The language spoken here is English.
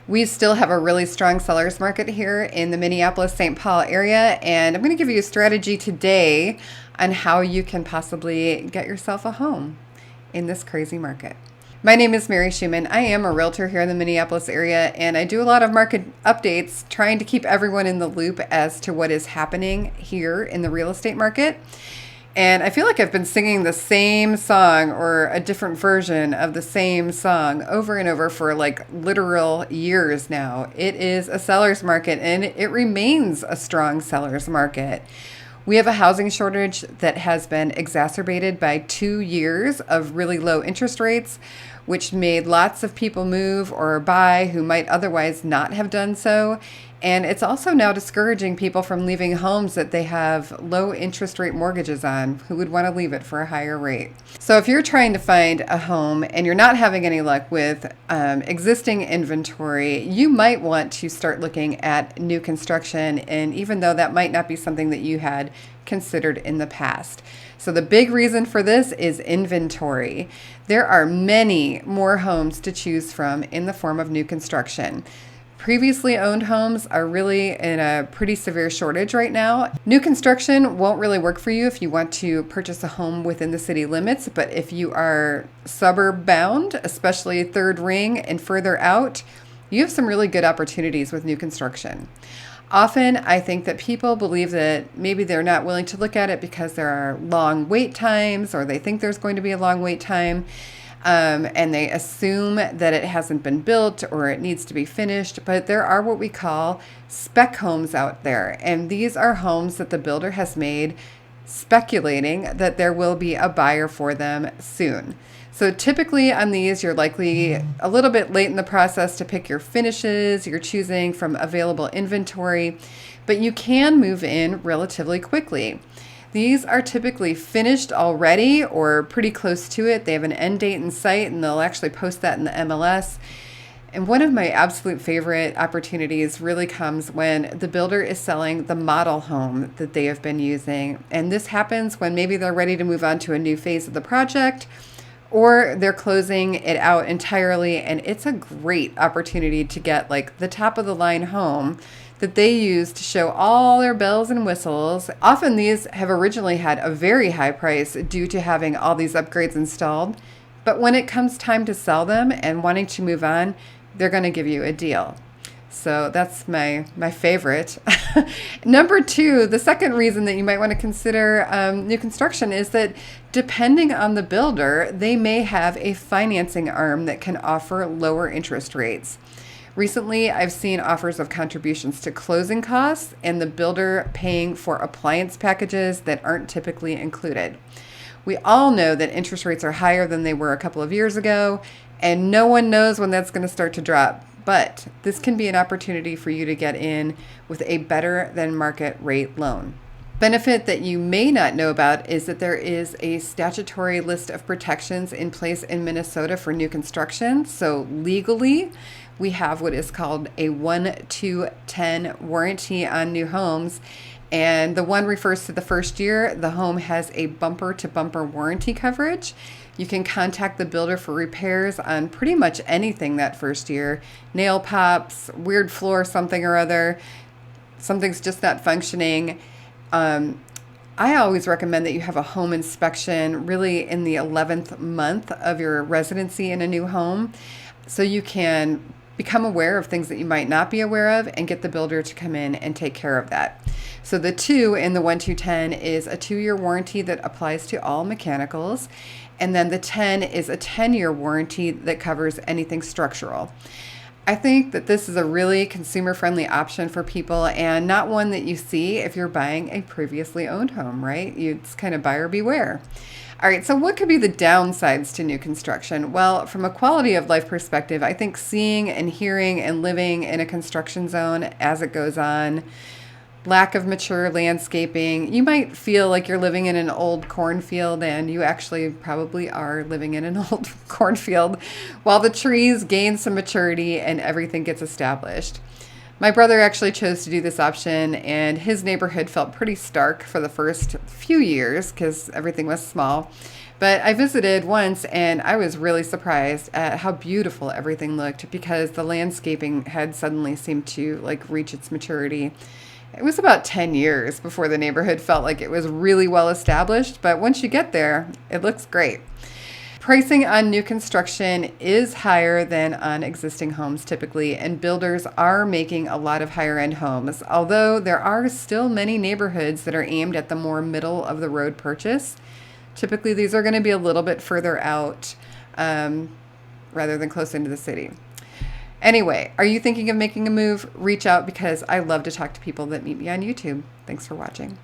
We still have a really strong seller's market here in the Minneapolis-St. Paul area, and I'm going to give you a strategy today on how you can possibly get yourself a home in this crazy market. My name is Mary Schumann. I am a realtor here in the Minneapolis area, and I do a lot of market updates trying to keep everyone in the loop as to what is happening here in the real estate market. And I feel like I've been singing the same song or a different version of the same song over and over for like literal years now. It is a seller's market, and it remains a strong seller's market. We have a housing shortage that has been exacerbated by 2 years of really low interest rates, which made lots of people move or buy who might otherwise not have done so. And it's also now discouraging people from leaving homes that they have low interest rate mortgages on, who would want to leave it for a higher rate. So if you're trying to find a home and you're not having any luck with existing inventory, you might want to start looking at new construction, and even though that might not be something that you had considered in the past. So the big reason for this is inventory. There are many more homes to choose from in the form of new construction. Previously owned homes are really in a pretty severe shortage right now. New construction won't really work for you if you want to purchase a home within the city limits, but if you are suburb bound, especially third ring and further out, you have some really good opportunities with new construction. Often, I think that people believe that maybe they're not willing to look at it because there are long wait times, or they think there's going to be a long wait time. And they assume that it hasn't been built or it needs to be finished, but there are what we call spec homes out there. And these are homes that the builder has made speculating that there will be a buyer for them soon. So typically on these, you're likely a little bit late in the process to pick your finishes. You're choosing from available inventory, but you can move in relatively quickly. These are typically finished already or pretty close to it. They have an end date in sight, and they'll actually post that in the MLS. And one of my absolute favorite opportunities really comes when the builder is selling the model home that they have been using. And this happens when maybe they're ready to move on to a new phase of the project, or they're closing it out entirely. And it's a great opportunity to get like the top of the line home that they use to show all their bells and whistles. Often these have originally had a very high price due to having all these upgrades installed. But when it comes time to sell them and wanting to move on, they're going to give you a deal. So that's my favorite. Number two, the second reason that you might want to consider new construction is that depending on the builder, they may have a financing arm that can offer lower interest rates. Recently, I've seen offers of contributions to closing costs and the builder paying for appliance packages that aren't typically included. We all know that interest rates are higher than they were a couple of years ago, and no one knows when that's going to start to drop. But this can be an opportunity for you to get in with a better than market rate loan. Benefit that you may not know about is that there is a statutory list of protections in place in Minnesota for new construction. So legally, we have what is called a 1-2-10 warranty on new homes. And the one refers to the first year. The home has a bumper-to-bumper warranty coverage. You can contact the builder for repairs on pretty much anything that first year. Nail pops, weird floor, something or other. Something's just not functioning. I always recommend that you have a home inspection really in the 11th month of your residency in a new home, so you can become aware of things that you might not be aware of and get the builder to come in and take care of that. So the 2 in the 1-2-10 is a 2-year warranty that applies to all mechanicals. And then the 10 is a 10-year warranty that covers anything structural. I think that this is a really consumer-friendly option for people, and not one that you see if you're buying a previously owned home, right? It's kind of buyer beware. All right, so what could be the downsides to new construction? Well, from a quality of life perspective, I think seeing and hearing and living in a construction zone as it goes on, lack of mature landscaping. You might feel like you're living in an old cornfield, and you actually probably are living in an old cornfield while the trees gain some maturity and everything gets established. My brother actually chose to do this option, and his neighborhood felt pretty stark for the first few years because everything was small. But I visited once and I was really surprised at how beautiful everything looked because the landscaping had suddenly seemed to like reach its maturity. It was about 10 years before the neighborhood felt like it was really well established, but once you get there, it looks great. Pricing on new construction is higher than on existing homes typically, and builders are making a lot of higher end homes, although there are still many neighborhoods that are aimed at the more middle of the road purchase. Typically, these are going to be a little bit further out rather than close into the city. Anyway, are you thinking of making a move? Reach out because I love to talk to people that meet me on YouTube. Thanks for watching.